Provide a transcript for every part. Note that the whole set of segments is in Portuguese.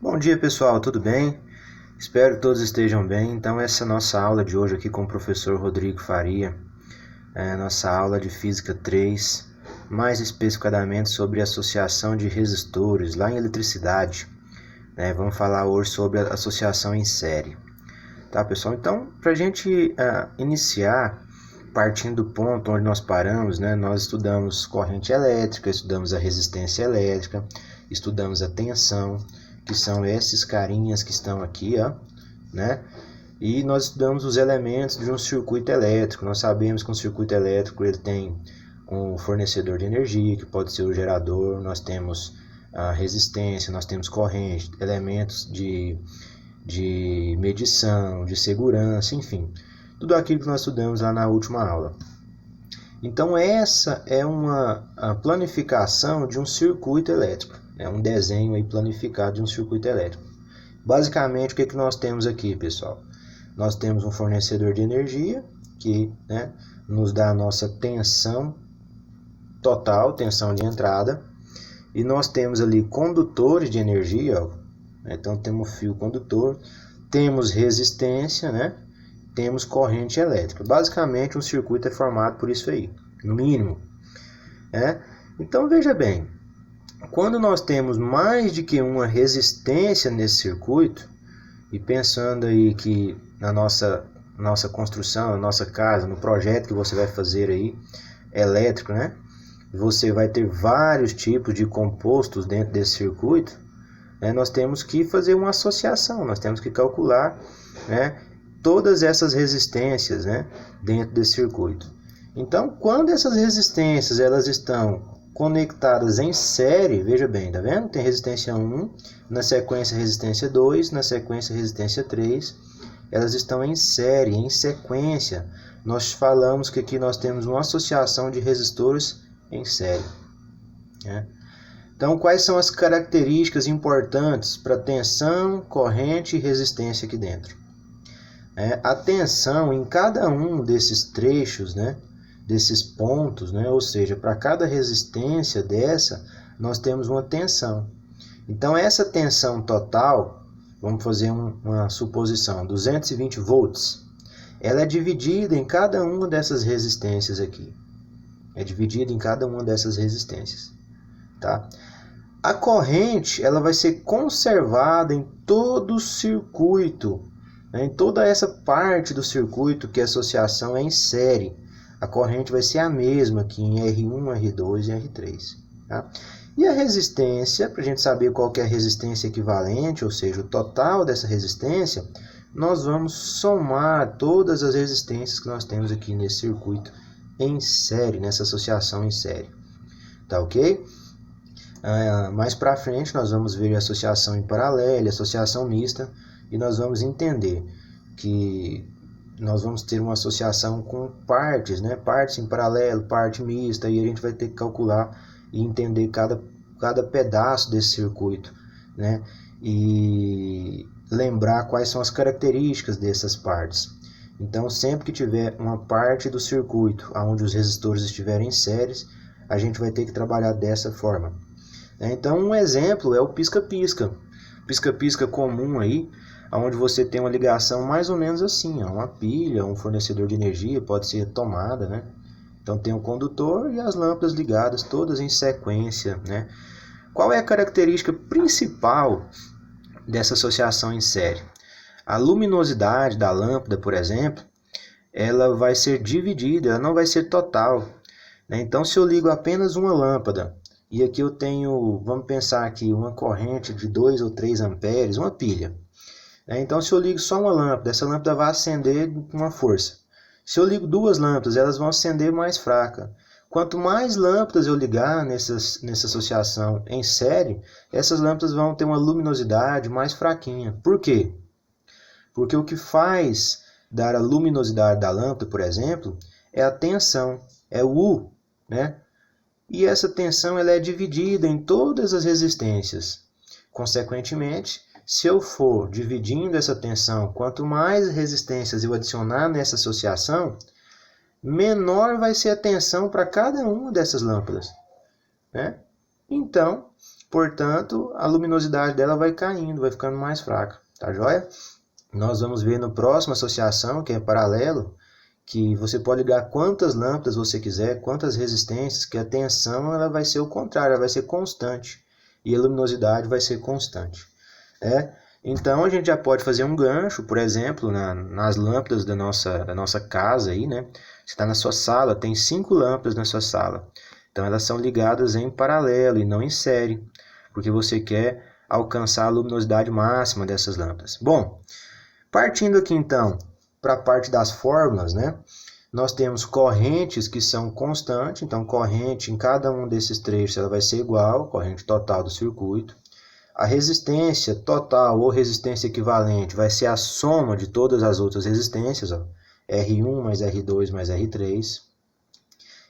Bom dia pessoal, tudo bem? Espero que todos estejam bem. Então essa é a nossa aula de hoje aqui com o professor Rodrigo Faria, a nossa aula de Física 3, mais especificadamente sobre associação de resistores lá em eletricidade. Vamos falar hoje sobre a associação em série. Tá pessoal? Então para a gente iniciar, partindo do ponto onde nós paramos, nós estudamos corrente elétrica, estudamos a resistência elétrica, estudamos a tensão, que são esses carinhas que estão aqui, E nós estudamos os elementos de um circuito elétrico. Nós sabemos que um circuito elétrico ele tem um fornecedor de energia, que pode ser o gerador, nós temos a resistência, nós temos corrente, elementos de medição, de segurança, enfim. Tudo aquilo que nós estudamos lá na última aula. Então essa é uma planificação de um circuito elétrico. É um desenho aí planificado de um circuito elétrico. Basicamente, o que nós temos aqui, pessoal? Nós temos um fornecedor de energia que nos dá a nossa tensão total, tensão de entrada. E nós temos ali condutores de energia. Então, temos fio condutor, temos resistência, temos corrente elétrica. Basicamente, um circuito é formado por isso aí, no mínimo. Então, veja bem. Quando nós temos mais de que uma resistência nesse circuito, e pensando aí que na nossa construção, na nossa casa, no projeto que você vai fazer aí, elétrico, você vai ter vários tipos de compostos dentro desse circuito, nós temos que fazer uma associação, nós temos que calcular todas essas resistências dentro desse circuito. Então, quando essas resistências elas estão conectadas em série, veja bem, tá vendo? Tem resistência 1, na sequência resistência 2, na sequência resistência 3, elas estão em série, em sequência. Nós falamos que aqui nós temos uma associação de resistores em série. Então, quais são as características importantes para tensão, corrente e resistência aqui dentro? A tensão em cada um desses trechos, desses pontos, ou seja, para cada resistência dessa, nós temos uma tensão. Então, essa tensão total, vamos fazer uma suposição, 220 volts, ela é dividida em cada uma dessas resistências aqui. É dividida em cada uma dessas resistências. Tá? A corrente, ela vai ser conservada em todo o circuito, em toda essa parte do circuito que a associação é em série. A corrente vai ser a mesma aqui em R1, R2 e R3. Tá? E a resistência, para a gente saber qual que é a resistência equivalente, ou seja, o total dessa resistência, nós vamos somar todas as resistências que nós temos aqui nesse circuito em série, nessa associação em série. Tá ok? Mais para frente nós vamos ver a associação em paralelo, a associação mista, e nós vamos entender que nós vamos ter uma associação com partes, partes em paralelo, parte mista, e a gente vai ter que calcular e entender cada pedaço desse circuito, e lembrar quais são as características dessas partes. Então, sempre que tiver uma parte do circuito onde os resistores estiverem em séries, a gente vai ter que trabalhar dessa forma. Então, um exemplo é o pisca-pisca. Pisca-pisca comum aí, onde você tem uma ligação mais ou menos assim, uma pilha, um fornecedor de energia, pode ser tomada, Então tem um condutor e as lâmpadas ligadas, todas em sequência, Qual é a característica principal dessa associação em série? A luminosidade da lâmpada, por exemplo, ela vai ser dividida, ela não vai ser total. Então se eu ligo apenas uma lâmpada, e aqui eu tenho, vamos pensar aqui, uma corrente de 2 ou 3 amperes, uma pilha. Então, se eu ligo só uma lâmpada, essa lâmpada vai acender com uma força. Se eu ligo duas lâmpadas, elas vão acender mais fraca. Quanto mais lâmpadas eu ligar nessa associação em série, essas lâmpadas vão ter uma luminosidade mais fraquinha. Por quê? Porque o que faz dar a luminosidade da lâmpada, por exemplo, é a tensão, é o U, E essa tensão ela é dividida em todas as resistências. Consequentemente, se eu for dividindo essa tensão, quanto mais resistências eu adicionar nessa associação, menor vai ser a tensão para cada uma dessas lâmpadas. Então, portanto, a luminosidade dela vai caindo, vai ficando mais fraca, tá joia? Nós vamos ver no próximo associação, que é paralelo, que você pode ligar quantas lâmpadas você quiser, quantas resistências, que a tensão ela vai ser o contrário, ela vai ser constante, e a luminosidade vai ser constante. Então a gente já pode fazer um gancho, por exemplo, nas lâmpadas da nossa casa aí, né? Você está na sua sala, tem 5 lâmpadas na sua sala. Então elas são ligadas em paralelo e não em série, porque você quer alcançar a luminosidade máxima dessas lâmpadas. Bom, partindo aqui então para a parte das fórmulas, né? Nós temos correntes que são constantes, então corrente em cada um desses trechos ela vai ser igual, corrente total do circuito. A resistência total ou resistência equivalente vai ser a soma de todas as outras resistências, ó, R1 mais R2 mais R3.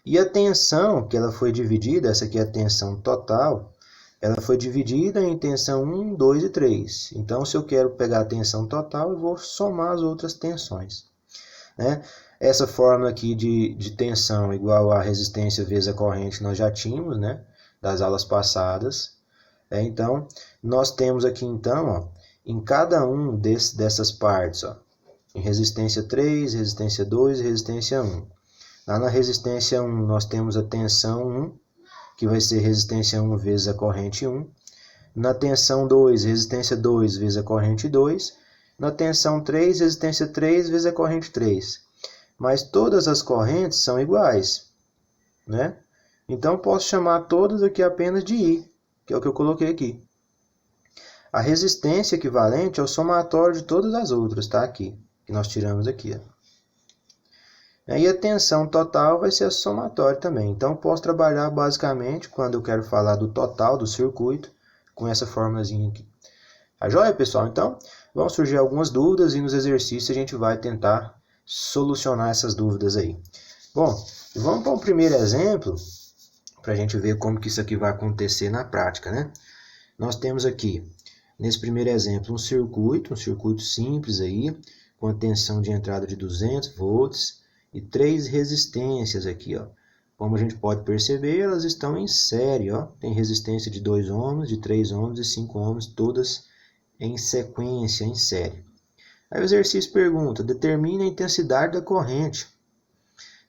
E a tensão, que ela foi dividida, essa aqui é a tensão total, ela foi dividida em tensão 1, 2 e 3. Então, se eu quero pegar a tensão total, eu vou somar as outras tensões, né? Essa fórmula aqui de tensão igual a resistência vezes a corrente nós já tínhamos, né? Das aulas passadas. Então, nós temos aqui, então, ó, em cada um dessas partes, ó, em resistência 3, resistência 2 e resistência 1. Lá na resistência 1, nós temos a tensão 1, que vai ser resistência 1 vezes a corrente 1. Na tensão 2, resistência 2 vezes a corrente 2. Na tensão 3, resistência 3 vezes a corrente 3. Mas todas as correntes são iguais, né? Então, posso chamar todas aqui apenas de I, que é o que eu coloquei aqui. A resistência equivalente é o somatório de todas as outras, tá? Aqui, que nós tiramos aqui, ó. E a tensão total vai ser a somatória também. Então, eu posso trabalhar basicamente, quando eu quero falar do total do circuito, com essa formulazinha aqui. Tá joia, pessoal? Então, vão surgir algumas dúvidas e nos exercícios a gente vai tentar solucionar essas dúvidas aí. Bom, vamos para um primeiro exemplo, para a gente ver como que isso aqui vai acontecer na prática, né? Nós temos aqui, nesse primeiro exemplo, um circuito simples aí, com a tensão de entrada de 200 volts e 3 resistências aqui, ó. Como a gente pode perceber, elas estão em série, ó. Tem resistência de 2 ohms, de 3 ohms e 5 ohms, todas em sequência, em série. Aí o exercício pergunta, determine a intensidade da corrente.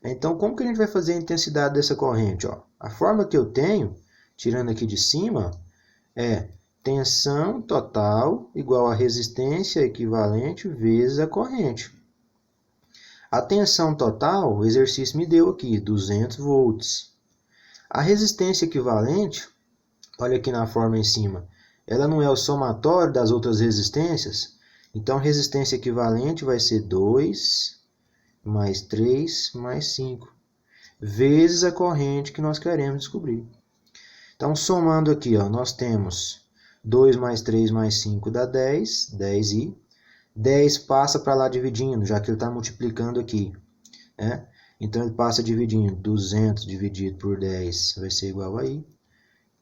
Então, como que a gente vai fazer a intensidade dessa corrente? Ó? A forma que eu tenho, tirando aqui de cima, é tensão total igual a resistência equivalente vezes a corrente. A tensão total, o exercício me deu aqui, 200 volts. A resistência equivalente, olha aqui na forma em cima, ela não é o somatório das outras resistências? Então, resistência equivalente vai ser 2 mais 3 mais 5, vezes a corrente que nós queremos descobrir. Então, somando aqui, ó, nós temos 2 mais 3 mais 5 dá 10, 10i. 10 passa para lá dividindo, já que ele está multiplicando aqui, né? Então, ele passa dividindo, 200 dividido por 10 vai ser igual a I.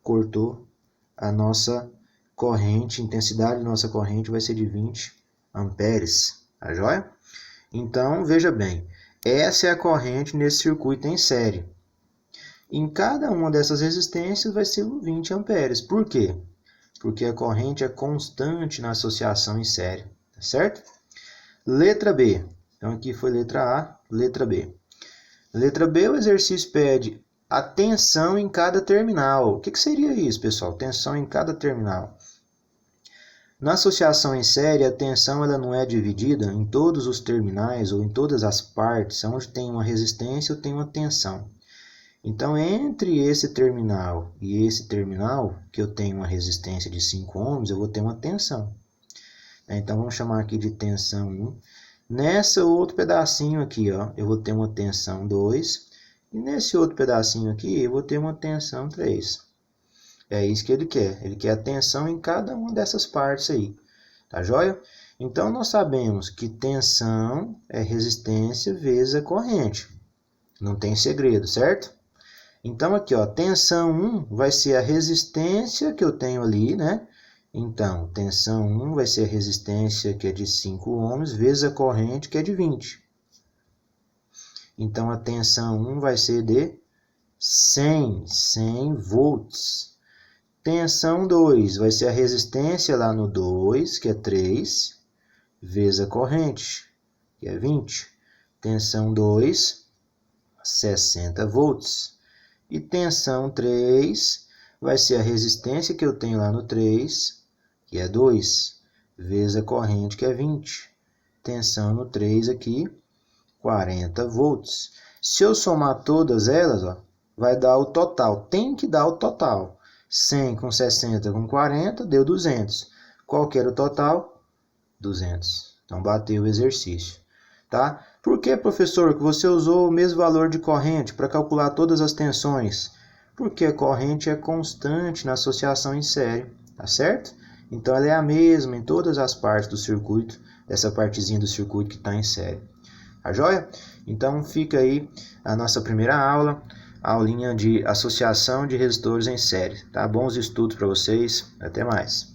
Cortou a nossa corrente, a intensidade da nossa corrente vai ser de 20 amperes, tá joia? Então, veja bem, essa é a corrente nesse circuito em série. Em cada uma dessas resistências vai ser 20 amperes. Por quê? Porque a corrente é constante na associação em série, tá certo? Letra B. Então, aqui foi letra A, letra B. Letra B, o exercício pede a tensão em cada terminal. O que seria isso, pessoal? Tensão em cada terminal. Na associação em série, a tensão ela não é dividida em todos os terminais ou em todas as partes, onde tem uma resistência ou tem uma tensão. Então, entre esse terminal e esse terminal, que eu tenho uma resistência de 5 ohms, eu vou ter uma tensão. Então, vamos chamar aqui de tensão 1. Nesse outro pedacinho aqui, ó, eu vou ter uma tensão 2. E nesse outro pedacinho aqui, eu vou ter uma tensão 3. É isso que ele quer. Ele quer a tensão em cada uma dessas partes aí. Tá joia? Então, nós sabemos que tensão é resistência vezes a corrente. Não tem segredo, certo? Então, aqui, ó, tensão 1 vai ser a resistência que eu tenho ali, né? Então, tensão 1 vai ser a resistência que é de 5 ohms vezes a corrente que é de 20. Então, a tensão 1 vai ser de 100 volts. Tensão 2 vai ser a resistência lá no 2, que é 3, vezes a corrente, que é 20. Tensão 2, 60 volts. E tensão 3 vai ser a resistência que eu tenho lá no 3, que é 2, vezes a corrente, que é 20. Tensão no 3 aqui, 40 volts. Se eu somar todas elas, ó, vai dar o total. Tem que dar o total. 100 com 60 com 40 deu 200. Qual que era o total? 200. Então, bateu o exercício. Tá? Por que, professor, que você usou o mesmo valor de corrente para calcular todas as tensões? Porque a corrente é constante na associação em série. Tá certo? Então, ela é a mesma em todas as partes do circuito, dessa partezinha do circuito que está em série. Tá joia? Então, fica aí a nossa primeira aula, a aulinha de associação de resistores em série. Tá? Bons estudos para vocês. Até mais.